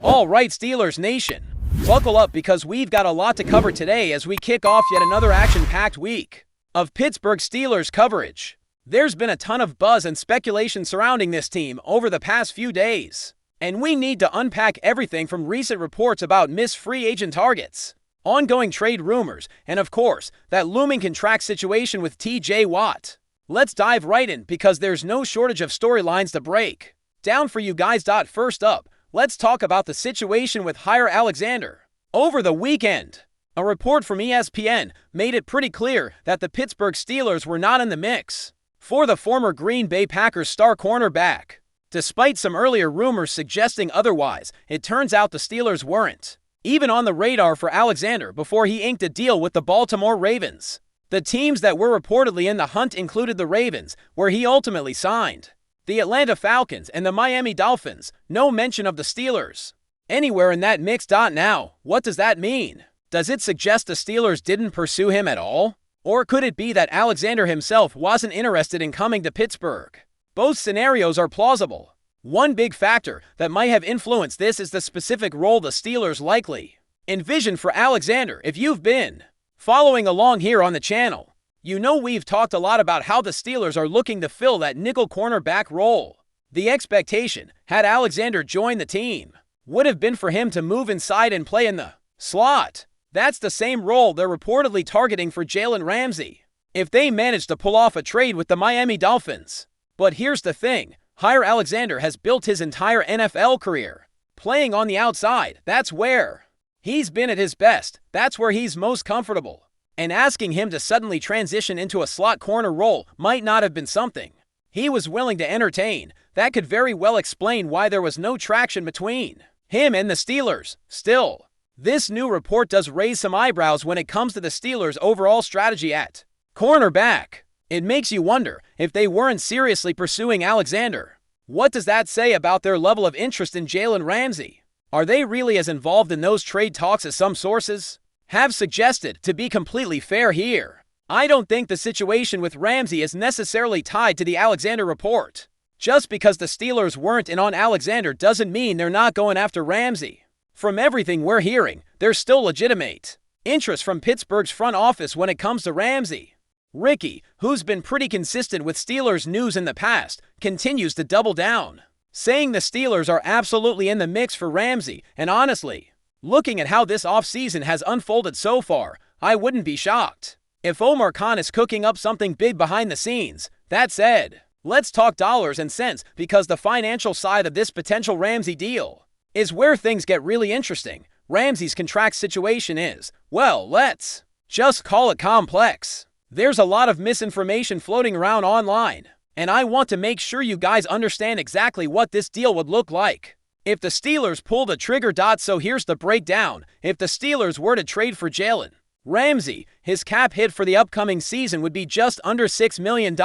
All right, Steelers Nation, buckle up because we've got a lot to cover today as we kick off yet another action-packed week of Pittsburgh Steelers coverage. There's been a ton of buzz and speculation surrounding this team over the past few days, and we need to unpack everything from recent reports about missed free agent targets, ongoing trade rumors, and of course, that looming contract situation with TJ Watt. Let's dive right in because there's no shortage of storylines to break down for you guys. First up, let's talk about the situation with Jaire Alexander. Over the weekend, a report from ESPN made it pretty clear that the Pittsburgh Steelers were not in the mix for the former Green Bay Packers star cornerback. Despite some earlier rumors suggesting otherwise, it turns out the Steelers weren't even on the radar for Alexander before he inked a deal with the Baltimore Ravens. The teams that were reportedly in the hunt included the Ravens, where he ultimately signed, the Atlanta Falcons, and the Miami Dolphins. No mention of the Steelers anywhere in that mix. Now, what does that mean? Does it suggest the Steelers didn't pursue him at all? Or could it be that Alexander himself wasn't interested in coming to Pittsburgh? Both scenarios are plausible. One big factor that might have influenced this is the specific role the Steelers likely envision for Alexander. If you've been following along here on the channel, you know we've talked a lot about how the Steelers are looking to fill that nickel cornerback role. The expectation, had Alexander joined the team, would have been for him to move inside and play in the slot. That's the same role they're reportedly targeting for Jalen Ramsey if they manage to pull off a trade with the Miami Dolphins. But here's the thing, Jaire Alexander has built his entire NFL career playing on the outside. That's where he's been at his best. That's where he's most comfortable. And asking him to suddenly transition into a slot corner role might not have been something he was willing to entertain. That could very well explain why there was no traction between him and the Steelers. Still, this new report does raise some eyebrows when it comes to the Steelers' overall strategy at cornerback. It makes you wonder if they weren't seriously pursuing Alexander. What does that say about their level of interest in Jalen Ramsey? Are they really as involved in those trade talks as some sources have suggested? To be completely fair here, I don't think the situation with Ramsey is necessarily tied to the Alexander report. Just because the Steelers weren't in on Alexander doesn't mean they're not going after Ramsey. From everything we're hearing, there's still legitimate interest from Pittsburgh's front office when it comes to Ramsey. Ricky, who's been pretty consistent with Steelers news in the past, continues to double down, saying the Steelers are absolutely in the mix for Ramsey, and honestly, looking at how this offseason has unfolded so far, I wouldn't be shocked if Omar Khan is cooking up something big behind the scenes. That said, let's talk dollars and cents because the financial side of this potential Ramsey deal is where things get really interesting. Ramsey's contract situation is, well, let's just call it complex. There's a lot of misinformation floating around online, and I want to make sure you guys understand exactly what this deal would look like if the Steelers pull the trigger. So here's the breakdown. If the Steelers were to trade for Jalen Ramsey, his cap hit for the upcoming season would be just under $6 million.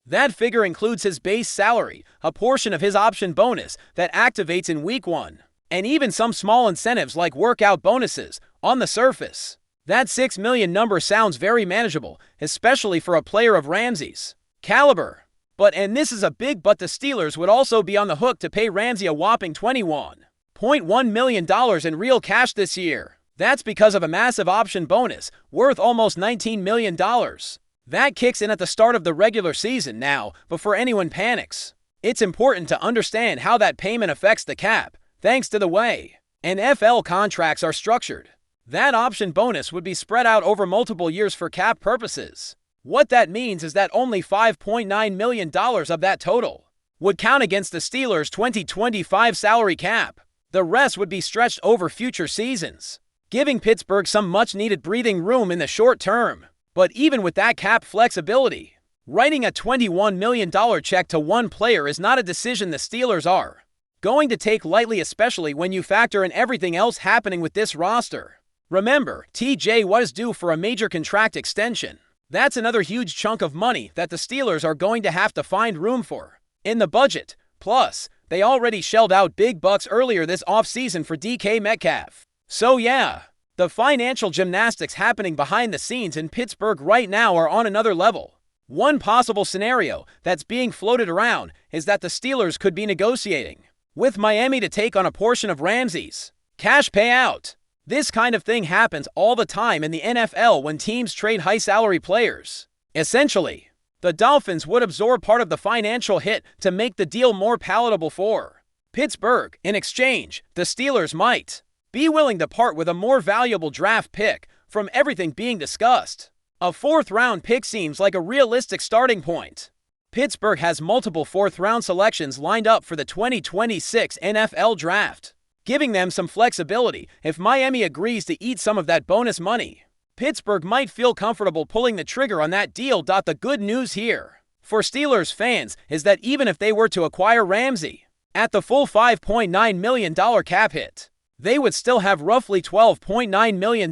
That figure includes his base salary, a portion of his option bonus that activates in Week 1, and even some small incentives like workout bonuses. On the surface, that $6 million number sounds very manageable, especially for a player of Ramsey's caliber. And this is a big but, the Steelers would also be on the hook to pay Ramsey a whopping $21.1 million in real cash this year. That's because of a massive option bonus worth almost $19 million. That kicks in at the start of the regular season. Now, before anyone panics, it's important to understand how that payment affects the cap. Thanks to the way NFL contracts are structured, that option bonus would be spread out over multiple years for cap purposes. What that means is that only $5.9 million of that total would count against the Steelers' 2025 salary cap. The rest would be stretched over future seasons, giving Pittsburgh some much-needed breathing room in the short term. But even with that cap flexibility, writing a $21 million check to one player is not a decision the Steelers are going to take lightly, especially when you factor in everything else happening with this roster. Remember, TJ was due for a major contract extension. That's another huge chunk of money that the Steelers are going to have to find room for in the budget. Plus, they already shelled out big bucks earlier this offseason for DK Metcalf. So yeah, the financial gymnastics happening behind the scenes in Pittsburgh right now are on another level. One possible scenario that's being floated around is that the Steelers could be negotiating with Miami to take on a portion of Ramsey's cash payout. This kind of thing happens all the time in the NFL when teams trade high-salary players. Essentially, the Dolphins would absorb part of the financial hit to make the deal more palatable for Pittsburgh. In exchange, the Steelers might be willing to part with a more valuable draft pick. From everything being discussed, a 4th-round pick seems like a realistic starting point. Pittsburgh has multiple 4th-round selections lined up for the 2026 NFL Draft, giving them some flexibility. If Miami agrees to eat some of that bonus money, Pittsburgh might feel comfortable pulling the trigger on that deal. The good news here for Steelers fans is that even if they were to acquire Ramsey at the full $5.9 million cap hit, they would still have roughly $12.9 million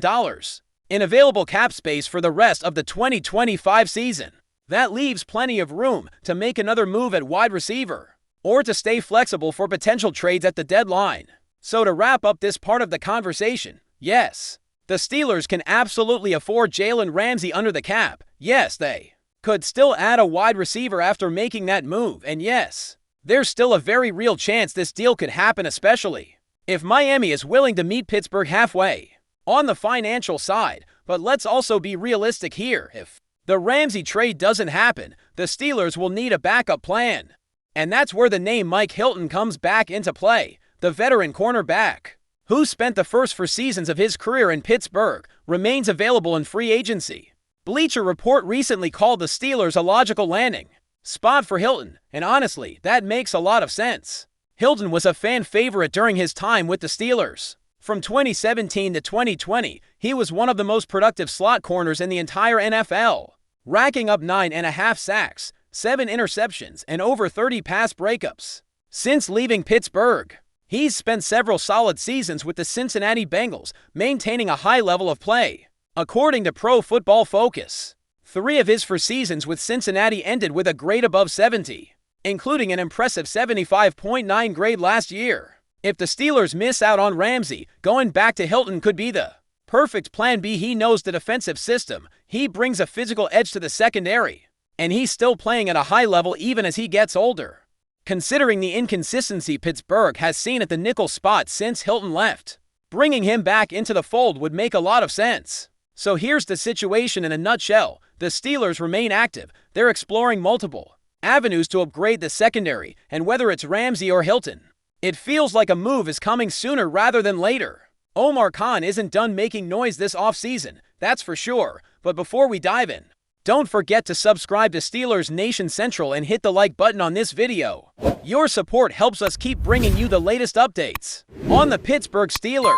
in available cap space for the rest of the 2025 season. That leaves plenty of room to make another move at wide receiver, or to stay flexible for potential trades at the deadline. So to wrap up this part of the conversation, yes, the Steelers can absolutely afford Jalen Ramsey under the cap. Yes, they could still add a wide receiver after making that move. And yes, there's still a very real chance this deal could happen, especially if Miami is willing to meet Pittsburgh halfway on the financial side. But let's also be realistic here. If the Ramsey trade doesn't happen, the Steelers will need a backup plan. And that's where the name Mike Hilton comes back into play. The veteran cornerback, who spent the first 4 seasons of his career in Pittsburgh, remains available in free agency. Bleacher Report recently called the Steelers a logical landing spot for Hilton, and honestly, that makes a lot of sense. Hilton was a fan favorite during his time with the Steelers. From 2017 to 2020, he was one of the most productive slot corners in the entire NFL, racking up 9.5 sacks, 7 interceptions, and over 30 pass breakups. Since leaving Pittsburgh, he's spent several solid seasons with the Cincinnati Bengals, maintaining a high level of play. According to Pro Football Focus, 3 of his 4 seasons with Cincinnati ended with a grade above 70, including an impressive 75.9 grade last year. If the Steelers miss out on Ramsey, going back to Hilton could be the perfect plan B. He knows the defensive system, he brings a physical edge to the secondary, and he's still playing at a high level even as he gets older. Considering the inconsistency Pittsburgh has seen at the nickel spot since Hilton left, bringing him back into the fold would make a lot of sense. So here's the situation in a nutshell. The Steelers remain active. They're exploring multiple avenues to upgrade the secondary, and whether it's Ramsey or Hilton, it feels like a move is coming sooner rather than later. Omar Khan isn't done making noise this offseason, that's for sure. But before we dive in, don't forget to subscribe to Steelers Nation Central and hit the like button on this video. Your support helps us keep bringing you the latest updates on the Pittsburgh Steelers.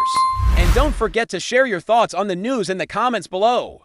And don't forget to share your thoughts on the news in the comments below.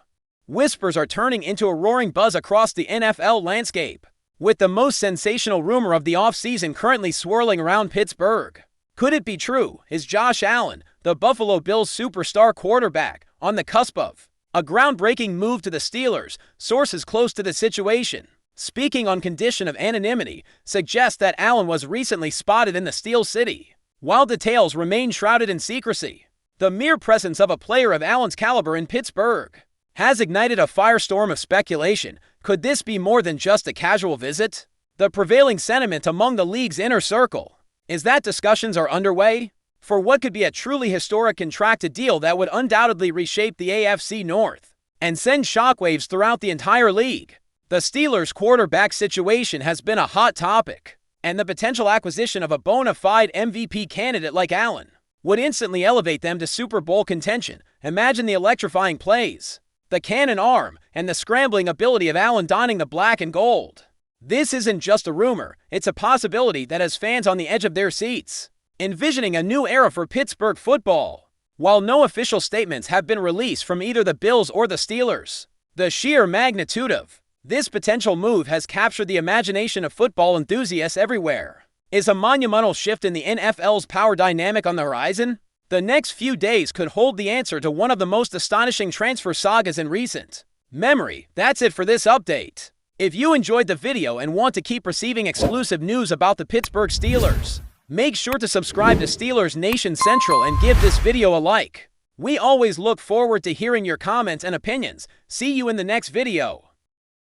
Whispers are turning into a roaring buzz across the NFL landscape, with the most sensational rumor of the offseason currently swirling around Pittsburgh. Could it be true? Is Josh Allen, the Buffalo Bills superstar quarterback, on the cusp of a groundbreaking move to the Steelers? Sources close to the situation, speaking on condition of anonymity, suggest that Allen was recently spotted in the Steel City. While details remain shrouded in secrecy, the mere presence of a player of Allen's caliber in Pittsburgh has ignited a firestorm of speculation. Could this be more than just a casual visit? The prevailing sentiment among the league's inner circle is that discussions are underway for what could be a truly historic contracted deal that would undoubtedly reshape the AFC North and send shockwaves throughout the entire league. The Steelers' quarterback situation has been a hot topic, and the potential acquisition of a bona fide MVP candidate like Allen would instantly elevate them to Super Bowl contention. Imagine the electrifying plays, the cannon arm, and the scrambling ability of Allen donning the black and gold. This isn't just a rumor, it's a possibility that has fans on the edge of their seats, envisioning a new era for Pittsburgh football. While no official statements have been released from either the Bills or the Steelers, the sheer magnitude of this potential move has captured the imagination of football enthusiasts everywhere. Is a monumental shift in the NFL's power dynamic on the horizon? The next few days could hold the answer to one of the most astonishing transfer sagas in recent memory. That's it for this update. If you enjoyed the video and want to keep receiving exclusive news about the Pittsburgh Steelers, make sure to subscribe to Steelers Nation Central and give this video a like. We always look forward to hearing your comments and opinions. See you in the next video.